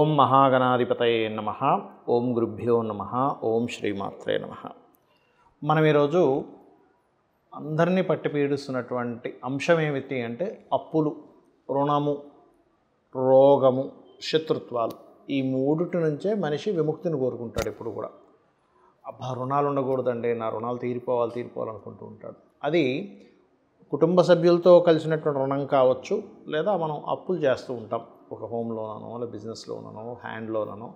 ఓం మహాగణాధిపతయే నమః. ఓం గురుభ్యో నమః. ఓం శ్రీమాత్రే నమః. మనం ఈరోజు అందరినీ పట్టి పీడిస్తున్నటువంటి అంశం ఏమిటి అంటే అప్పులు, రుణము, రోగము, శత్రుత్వాలు. ఈ మూడిటి నుంచే మనిషి విముక్తిని కోరుకుంటాడు. ఎప్పుడు కూడా అబ్బా రుణాలు ఉండకూడదండి, నా రుణాలు తీరిపోవాలనుకుంటూ ఉంటాడు. అది కుటుంబ సభ్యులతో కలిసినటువంటి రుణం కావచ్చు, లేదా మనం అప్పులు చేస్తూ ఉంటాం. ఒక హోమ్ లోనో, లేదా బిజినెస్ లోనో, హ్యాండ్ లోనో.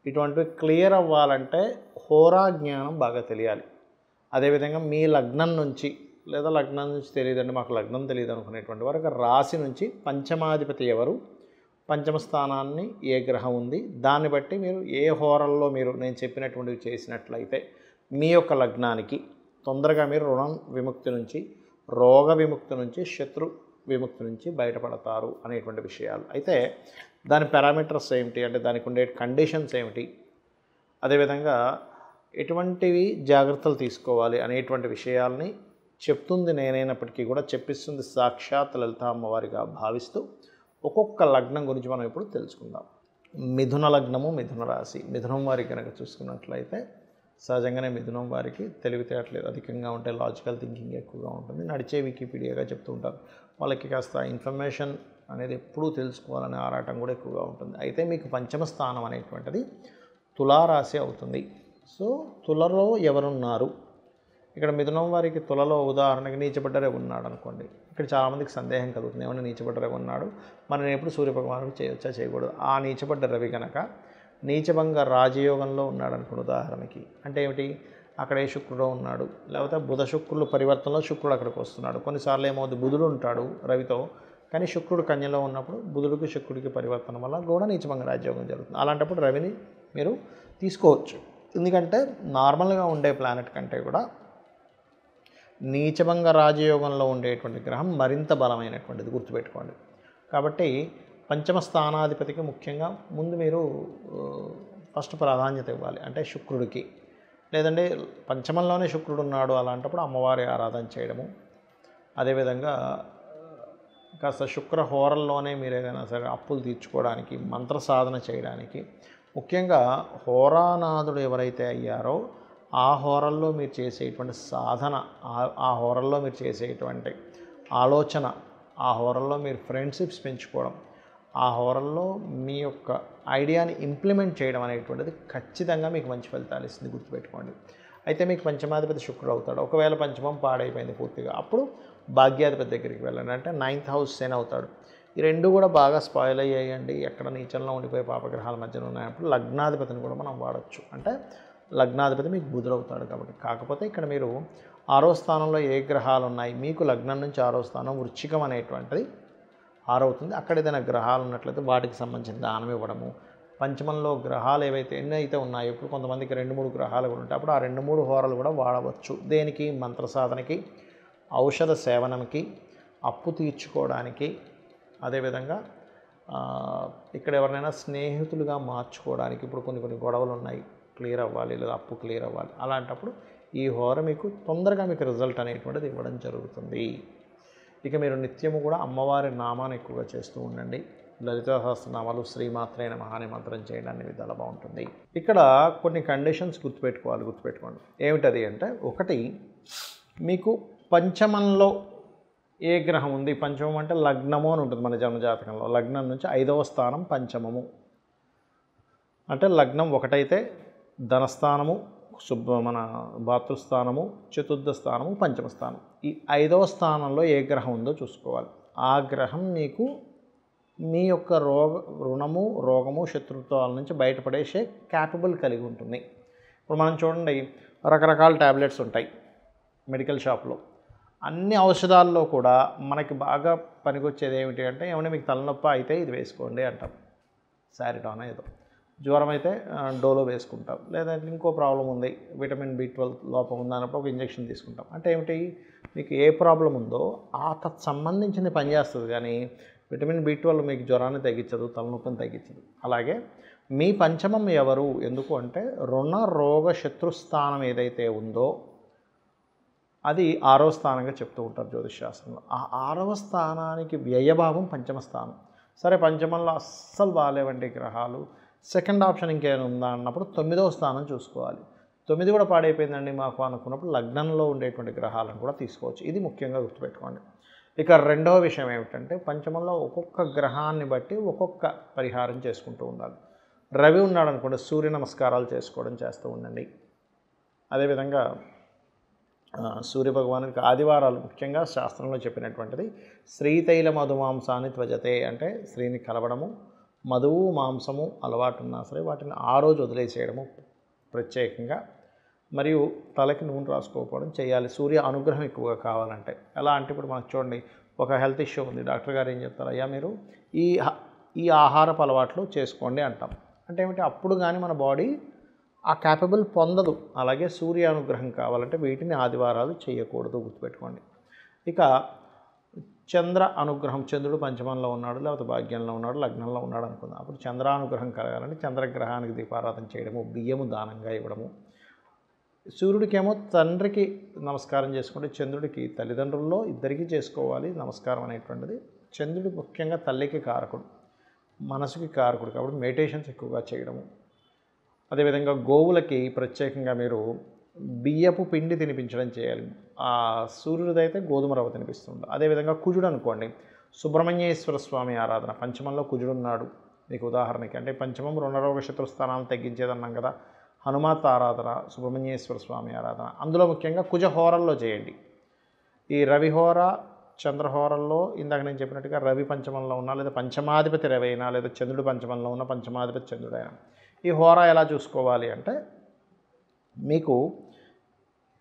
ఇటువంటివి క్లియర్ అవ్వాలంటే హోరా జ్ఞానం బాగా తెలియాలి. అదేవిధంగా మీ లగ్నం నుంచి, లేదా లగ్నం నుంచి తెలియదండి మాకు లగ్నం తెలియదు అనుకునేటువంటి వరకు రాశి నుంచి పంచమాధిపతి ఎవరు, పంచమ స్థానాన్ని ఏ గ్రహం ఉంది, దాన్ని బట్టి మీరు ఏ హోరల్లో మీరు నేను చెప్పినటువంటివి చేసినట్లయితే మీ యొక్క లగ్నానికి తొందరగా మీరు రుణం విముక్తి నుంచి, రోగ విముక్తి నుంచి, శత్రు విముక్తి నుంచి బయటపడతారు అనేటువంటి విషయాలు. అయితే దాని పారామీటర్స్ ఏమిటి అంటే దానికి ఉండే కండిషన్స్ ఏమిటి, అదేవిధంగా ఎటువంటివి జాగ్రత్తలు తీసుకోవాలి అనేటువంటి విషయాల్ని చెప్తుంది నేనైనప్పటికీ కూడా చెప్పిస్తుంది సాక్షాత్ లలిత అమ్మవారిగా భావిస్తూ ఒక్కొక్క లగ్నం గురించి మనం ఇప్పుడు తెలుసుకుందాం. మిథున లగ్నము, మిథున రాశి. మిథునం వారికి కనుక చూసుకున్నట్లయితే సహజంగానే మిథునం వారికి తెలివితేటలేదు అధికంగా ఉంటాయి, లాజికల్ థింకింగ్ ఎక్కువగా ఉంటుంది. నడిచే వికీపీడియాగా చెప్తూ ఉంటారు. వాళ్ళకి కాస్త ఇన్ఫర్మేషన్ అనేది ఎప్పుడూ తెలుసుకోవాలనే ఆరాటం కూడా ఎక్కువగా ఉంటుంది. అయితే మీకు పంచమ స్థానం అనేటువంటిది తులారాశి అవుతుంది. సో తులలో ఎవరున్నారు, ఇక్కడ మిథునం వారికి తులలో ఉదాహరణకి నీచపడ్డ రవి ఉన్నాడు అనుకోండి. ఇక్కడ చాలామందికి సందేహం కలుగుతుంది, ఏమన్నా నీచపడ్డ రవి ఉన్నాడు మరి నేను ఎప్పుడు సూర్యభగవానుడికి చేయొచ్చా చేయకూడదు. ఆ నీచపడ్డ రవి కనుక నీచభంగ రాజయోగంలో ఉన్నాడు అనుకోండి ఉదాహరణకి. అంటే ఏమిటి, అక్కడ ఏ శుక్రుడు ఉన్నాడు, లేకపోతే బుధ శుక్రులు పరివర్తనలో శుక్రుడు అక్కడికి వస్తున్నాడు. కొన్నిసార్లు ఏమవుతుంది, బుధుడు ఉంటాడు రవితో, కానీ శుక్రుడు కన్యలో ఉన్నప్పుడు బుధుడికి శుక్రుడికి పరివర్తన వల్ల కూడా నీచభంగ రాజయోగం జరుగుతుంది. అలాంటప్పుడు రవిని మీరు తీసుకోవచ్చు. ఎందుకంటే నార్మల్గా ఉండే ప్లానెట్ కంటే కూడా నీచభంగ రాజయోగంలో ఉండేటువంటి గ్రహం మరింత బలమైనటువంటిది, గుర్తుపెట్టుకోండి. కాబట్టి పంచమ స్థానాధిపతికి ముఖ్యంగా ముందు మీరు ఫస్ట్ ప్రాధాన్యత ఇవ్వాలి. అంటే శుక్రుడికి, లేదంటే పంచమంలోనే శుక్రుడు ఉన్నాడు అలాంటప్పుడు అమ్మవారి ఆరాధన చేయడము, అదేవిధంగా కాస్త శుక్ర హోరల్లోనే మీరు ఏదైనా సరే అప్పులు తీర్చుకోవడానికి మంత్ర సాధన చేయడానికి, ముఖ్యంగా హోరానాథుడు ఎవరైతే అయ్యారో ఆ హోరల్లో మీరు చేసేటువంటి సాధన, ఆ హోరల్లో మీరు చేసేటువంటి ఆలోచన, ఆ హోరల్లో మీరు ఫ్రెండ్షిప్స్ పెంచుకోవడం, ఆ హోరల్లో మీ యొక్క ఐడియాని ఇంప్లిమెంట్ చేయడం అనేటువంటిది ఖచ్చితంగా మీకు మంచి ఫలితాలు ఇస్తుంది, గుర్తుపెట్టుకోండి. అయితే మీకు పంచమాధిపతి శుక్రుడు అవుతాడు. ఒకవేళ పంచమం పాడైపోయింది పూర్తిగా, అప్పుడు భాగ్యాధిపతి దగ్గరికి వెళ్ళండి. అంటే 9th హౌస్ శని అవుతాడు. ఈ రెండు కూడా బాగా స్పాయిల్ అయ్యాయండి, ఎక్కడ నీచంలో ఉండిపోయి పాపగ్రహాల మధ్యన ఉన్నాయప్పుడు లగ్నాధిపతిని కూడా మనం వాడచ్చు. అంటే లగ్నాధిపతి మీకు బుధుడు అవుతాడు కాబట్టి. కాకపోతే ఇక్కడ మీరు 6వ స్థానంలో ఏ గ్రహాలు ఉన్నాయి, మీకు లగ్నం నుంచి 6వ స్థానం వృశ్చికం అనేటువంటిది 6 అవుతుంది. అక్కడ ఏదైనా గ్రహాలు ఉన్నట్లయితే వాటికి సంబంధించిన దానం ఇవ్వడము. పంచమంలో గ్రహాలు ఏవైతే ఎన్ని అయితే ఉన్నాయో, ఇప్పుడు కొంతమందికి 2-3 గ్రహాలు కూడా ఉంటాయి, అప్పుడు ఆ 2-3 హోరాలు కూడా వాడవచ్చు. దేనికి, మంత్ర సాధనకి, ఔషధ సేవనంకి, అప్పు తీర్చుకోవడానికి, అదేవిధంగా ఇక్కడ ఎవరినైనా స్నేహితులుగా మార్చుకోవడానికి. ఇప్పుడు కొన్ని గొడవలు ఉన్నాయి, క్లియర్ అవ్వాలి, లేదా అప్పు క్లియర్ అవ్వాలి, అలాంటప్పుడు ఈ హోర మీకు తొందరగా మీకు రిజల్ట్ అనేటువంటిది ఇవ్వడం జరుగుతుంది. ఇక మీరు నిత్యము కూడా అమ్మవారి నామాన్ని ఎక్కువగా చేస్తూ ఉండండి. లలితా సహస్రనామాలు, శ్రీమాత్రే నమః అనే మంత్రం చేయడానికి విధాలు బాగుంటుంది. ఇక్కడ కొన్ని కండిషన్స్ గుర్తుపెట్టుకోండి. ఏమిటది అంటే, ఒకటి, మీకు పంచమంలో ఏ గ్రహం ఉంది, పంచమం అంటే లగ్నము అని ఉంటుంది మన జన్మజాతకంలో. లగ్నం నుంచి 5వ స్థానం పంచమము. అంటే లగ్నం ఒకటైతే ధనస్థానము, మన భాతృస్థానము, చతుర్థ స్థానము, పంచమ స్థానం. ఈ 5వ స్థానంలో ఏ గ్రహం ఉందో చూసుకోవాలి. ఆ గ్రహం మీకు మీ యొక్క రుణము, రోగము, శత్రుత్వాల నుంచి బయటపడేసే క్యాపబుల్ కలిగి ఉంటుంది. ఇప్పుడు మనం చూడండి, రకరకాల ట్యాబ్లెట్స్ ఉంటాయి మెడికల్ షాప్లో. అన్ని ఔషధాల్లో కూడా మనకి బాగా పనికొచ్చేది ఏమిటి అంటే, ఏమైనా మీకు తలనొప్పి అయితే ఇది వేసుకోండి అంటాం, సారిటాన్ ఏదో. జ్వరం అయితే డోలో వేసుకుంటాం, లేదా ఇంకో ప్రాబ్లం ఉంది, విటమిన్ B12 లోపం ఉందన్నప్పుడు ఒక ఇంజెక్షన్ తీసుకుంటాం. అంటే ఏమిటి, మీకు ఏ ప్రాబ్లం ఉందో ఆ సంబంధించింది పనిచేస్తుంది, కానీ విటమిన్ B12 మీకు జ్వరాన్ని తగ్గించదు, తలనొప్పిని తగ్గించదు. అలాగే మీ పంచమం ఎవరు, ఎందుకు అంటే రుణ రోగ శత్రుస్థానం ఏదైతే ఉందో అది 6వ స్థానంగా చెప్తూ ఉంటారు జ్యోతిషశాస్త్రంలో. ఆ 6వ స్థానానికి వ్యయభావం పంచమ స్థానం. సరే పంచమంలో అస్సలు బాగాలేవండి గ్రహాలు, సెకండ్ ఆప్షన్ ఇంకేమైనా ఉందా అన్నప్పుడు 9వ స్థానం చూసుకోవాలి. 9 కూడా పాడైపోయిందండి మాకు అనుకున్నప్పుడు లగ్నంలో ఉండేటువంటి గ్రహాలను కూడా తీసుకోవచ్చు. ఇది ముఖ్యంగా గుర్తుపెట్టుకోండి. ఇక రెండవ విషయం ఏమిటంటే పంచమంలో ఒక్కొక్క గ్రహాన్ని బట్టి ఒక్కొక్క పరిహారం చేసుకుంటూ ఉండాలి. రవి ఉన్నాడనుకోండి సూర్య నమస్కారాలు చేసుకోవడం చేస్తూ ఉండండి. అదేవిధంగా సూర్యభగవానుడికి ఆదివారాలు ముఖ్యంగా శాస్త్రంలో చెప్పినటువంటిది శ్రీతైల మధుమాంసాన్ని త్వజతే అంటే స్త్రీని కలవడము, మధువు మాంసము అలవాటు ఉన్నా సరే వాటిని ఆ రోజు వదిలేసేయడము ప్రత్యేకంగా, మరియు తలకి నూనె రాసుకోకపోవడం చేయాలి. సూర్య అనుగ్రహం ఎక్కువగా కావాలంటే ఎలా అంటే ఇప్పుడు మనకు చూడండి ఒక హెల్త్ ఇష్యూ ఉంది, డాక్టర్ గారు ఏం చెప్తారు, అయ్యా మీరు ఈ ఆహారపు అలవాట్లు చేసుకోండి అంటాం. అంటే ఏమిటి అప్పుడు కానీ మన బాడీ ఆ క్యాపబుల్ పొందదు. అలాగే సూర్య అనుగ్రహం కావాలంటే వీటిని ఆదివారాలు చేయకూడదు, గుర్తుపెట్టుకోండి. ఇక చంద్ర అనుగ్రహం, చంద్రుడు పంచమంలో ఉన్నాడు లేకపోతే భాగ్యంలో ఉన్నాడు లగ్నంలో ఉన్నాడు అనుకుందాం. అప్పుడు చంద్రానుగ్రహం కలగాలంటే చంద్రగ్రహానికి దీపారాధన చేయడము, బియ్యము దానంగా ఇవ్వడము. సూర్యుడికేమో తండ్రికి నమస్కారం చేసుకుంటే చంద్రుడికి తల్లిదండ్రుల్లో ఇద్దరికీ చేసుకోవాలి నమస్కారం అనేటువంటిది. చంద్రుడు ముఖ్యంగా తల్లికి కారకుడు, మనసుకి కారకుడు కాబట్టి మెడిటేషన్స్ ఎక్కువగా చేయడము. అదేవిధంగా గోవులకి ప్రత్యేకంగా మీరు బియ్యపు పిండి తినిపించడం చేయాలి. ఆ సూర్యుడిదైతే గోధుమ రవ్వ తినిపిస్తుంది. అదేవిధంగా కుజుడు అనుకోండి, సుబ్రహ్మణ్యేశ్వర స్వామి ఆరాధన, పంచమంలో కుజుడు ఉన్నాడు మీకు ఉదాహరణకి, అంటే పంచమం రుణరోగ శత్రుస్థానాలను తగ్గించేదన్నాం కదా, హనుమాత్ ఆరాధన, సుబ్రహ్మణ్యేశ్వర స్వామి ఆరాధన, అందులో ముఖ్యంగా కుజహోరల్లో చేయండి. ఈ రవిహోర చంద్రహోరల్లో ఇందాక నేను చెప్పినట్టుగా రవి పంచమంలో ఉన్నా లేదా పంచమాధిపతి రవి అయినా లేదా చంద్రుడు పంచమంలో ఉన్న పంచమాధిపతి చంద్రుడైనా ఈ హోరా ఎలా చూసుకోవాలి అంటే మీకు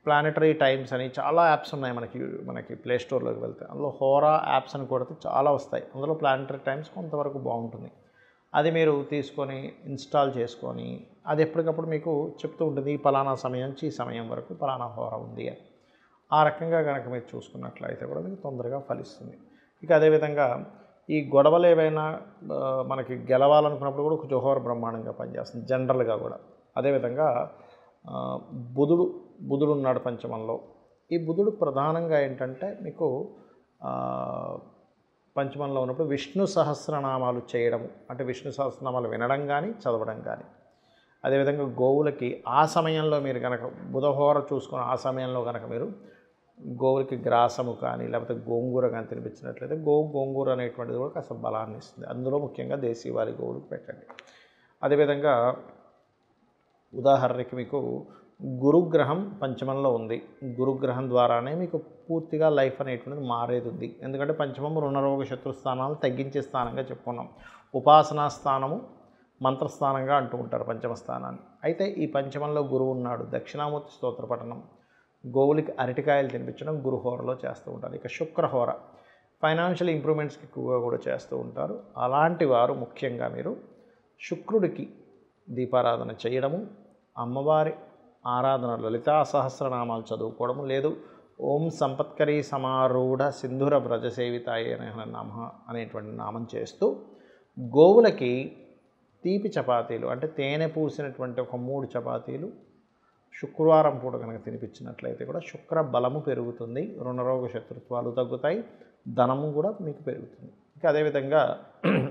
ప్లానెటరీ టైమ్స్ అని చాలా యాప్స్ ఉన్నాయి మనకి ప్లే స్టోర్లోకి వెళ్తే, అందులో హోరా యాప్స్ అని కొడితే చాలా వస్తాయి. అందులో ప్లానెటరీ టైమ్స్ కొంతవరకు బాగుంటుంది. అది మీరు తీసుకొని ఇన్స్టాల్ చేసుకొని అది ఎప్పటికప్పుడు మీకు చెప్తూ ఉంటుంది ఈ పలానా సమయం నుంచి ఈ సమయం వరకు పలానా హోరా ఉంది అని. ఆ రకంగా కనుక మీరు చూసుకున్నట్లయితే కూడా మీకు తొందరగా ఫలిస్తుంది. ఇక అదేవిధంగా ఈ గొడవలు ఏవైనా మనకి గెలవాలనుకున్నప్పుడు కూడా కుజహోర బ్రహ్మాండంగా పనిచేస్తుంది జనరల్గా కూడా. అదేవిధంగా బుధుడు ఉన్నాడు పంచమంలో. ఈ బుధుడు ప్రధానంగా ఏంటంటే మీకు పంచమంలో ఉన్నప్పుడు విష్ణు సహస్రనామాలు చేయడము, అంటే విష్ణు సహస్రనామాలు వినడం కానీ చదవడం కానీ. అదేవిధంగా గోవులకి ఆ సమయంలో మీరు కనుక బుధహోర చూసుకొని ఆ సమయంలో కనుక మీరు గోవులకి గ్రాసము కానీ లేకపోతే గోంగూర కానీ తినిపించినట్లయితే గోంగూర అనేటువంటిది కూడా కాస్త బలాన్ని ఇస్తుంది. అందులో ముఖ్యంగా దేశీవాళి గోవులకు పెట్టండి. అదేవిధంగా ఉదాహరణకి మీకు గురుగ్రహం పంచమంలో ఉంది. గురుగ్రహం ద్వారానే మీకు పూర్తిగా లైఫ్ అనేటువంటిది మారేది ఉంది. ఎందుకంటే పంచమం రుణరోగ శత్రుస్థానాలు తగ్గించే స్థానంగా చెప్పుకున్నాం. ఉపాసనా స్థానము మంత్రస్థానంగా అంటూ ఉంటారు పంచమ స్థానాన్ని. అయితే ఈ పంచమంలో గురువు ఉన్నాడు, దక్షిణామూర్తి స్తోత్ర పఠనం, గోవులకి అరటికాయలు తినిపించడం గురుహోరలో చేస్తూ ఉంటారు. ఇక శుక్రహోర ఫైనాన్షియల్ ఇంప్రూవ్మెంట్స్కి ఎక్కువగా కూడా చేస్తూ ఉంటారు. అలాంటి వారు ముఖ్యంగా మీరు శుక్రుడికి దీపారాధన చేయడము, అమ్మవారి ఆరాధన లలితా సహస్రనామాలు చదువుకోవడము, లేదు ఓం సంపత్కరీ సమారూఢ సింధుర వ్రజసేవితాయ నమ అనేటువంటి నామం చేస్తూ గోవులకి తీపి చపాతీలు అంటే తేనె పూసినటువంటి ఒక 3 చపాతీలు శుక్రవారం పూట కనుక తినిపించినట్లయితే కూడా శుక్ర బలము పెరుగుతుంది, రుణరోగ శత్రుత్వాలు తగ్గుతాయి, ధనము కూడా మీకు పెరుగుతుంది. ఇంకా అదేవిధంగా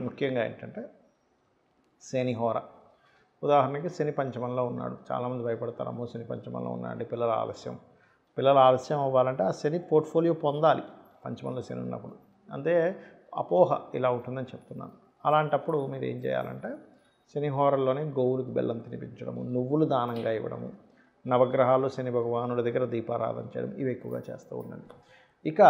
ముఖ్యంగా ఏంటంటే శనిహోర, ఉదాహరణకి శని పంచమంలో ఉన్నాడు, చాలామంది భయపడతారు అమ్మో శని పంచమంలో ఉన్నాడు పిల్లల ఆలస్యం అవ్వాలంటే ఆ శని పోర్ట్ఫోలియో పొందాలి పంచమంలో శని ఉన్నప్పుడు, అంటే అపోహ ఇలా ఉంటుందని చెప్తున్నాను. అలాంటప్పుడు మీరు ఏం చేయాలంటే శనిహోరల్లోనే గోవులకు బెల్లం తినిపించడము, నువ్వులు దానంగా ఇవ్వడము, నవగ్రహాలు శని భగవానుడి దగ్గర దీపారాధన చేయడం, ఇవి ఎక్కువగా చేస్తూ ఉండండి. ఇక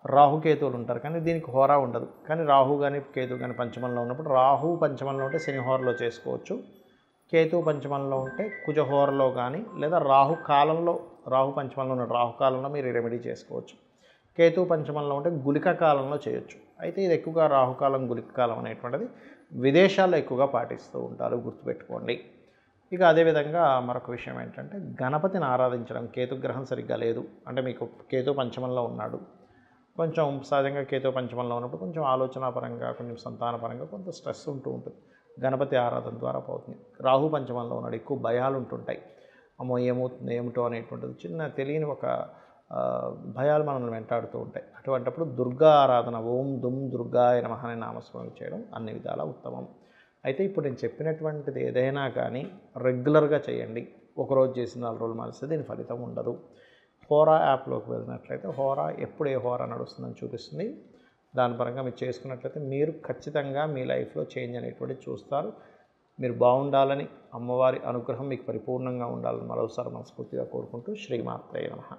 రాహుకేతువులు ఉంటారు కానీ దీనికి హోరా ఉండదు. కానీ రాహు కానీ కేతు కానీ పంచమంలో ఉన్నప్పుడు రాహు పంచమంలో ఉంటే శనిహోరలో చేసుకోవచ్చు, కేతు పంచమంలో ఉంటే కుజహోరలో కానీ లేదా రాహు పంచమంలో ఉన్న రాహుకాలంలో మీరు రెమెడీ చేసుకోవచ్చు. కేతు పంచమంలో ఉంటే గుళిక కాలంలో చేయొచ్చు. అయితే ఇది ఎక్కువగా రాహుకాలం గుళిక కాలం అనేటువంటిది విదేశాల్లో ఎక్కువగా పాటిస్తూ ఉంటారు, గుర్తుపెట్టుకోండి. ఇక అదేవిధంగా మరొక విషయం ఏంటంటే గణపతిని ఆరాధించడం. కేతుగ్రహం సరిగ్గా లేదు అంటే మీకు కేతు పంచమంలో ఉన్నాడు, కొంచెం సహజంగా కేతు పంచమంలో ఉన్నప్పుడు కొంచెం ఆలోచనాపరంగా కొంచెం సంతానపరంగా కొంత స్ట్రెస్ ఉంటూ ఉంటుంది, గణపతి ఆరాధన ద్వారా పోతుంది. రాహు పంచమంలో ఉన్నాడు, ఎక్కువ భయాలు ఉంటుంటాయి, అమ్మో ఏమవుతుంది ఏమిటో అనేటువంటిది చిన్న తెలియని ఒక భయాలు మనల్ని వెంటాడుతూ ఉంటాయి. అటువంటిప్పుడు దుర్గా ఆరాధన ఓం దుమ్ దుర్గాయ నమః అనే నామస్మరణ చేయడం అన్ని విధాలా ఉత్తమం. అయితే ఇప్పుడు నేను చెప్పినటువంటిది ఏదైనా కానీ రెగ్యులర్గా చేయండి. ఒకరోజు చేసిన 4 రోజులు మానేస్తే దీని ఫలితం ఉండదు. హోరా యాప్లోకి వెళ్ళినట్లయితే హోరా ఎప్పుడు ఏ హోరా నడుస్తుందని చూపిస్తుంది. దాని పరంగా మీరు చేసుకున్నట్లయితే మీరు ఖచ్చితంగా మీ లైఫ్లో చేంజ్ అనేటువంటిది చూస్తారు. మీరు బాగుండాలని, అమ్మవారి అనుగ్రహం మీకు పరిపూర్ణంగా ఉండాలని మరోసారి మనస్ఫూర్తిగా కోరుకుంటూ శ్రీమాత్రే నమః.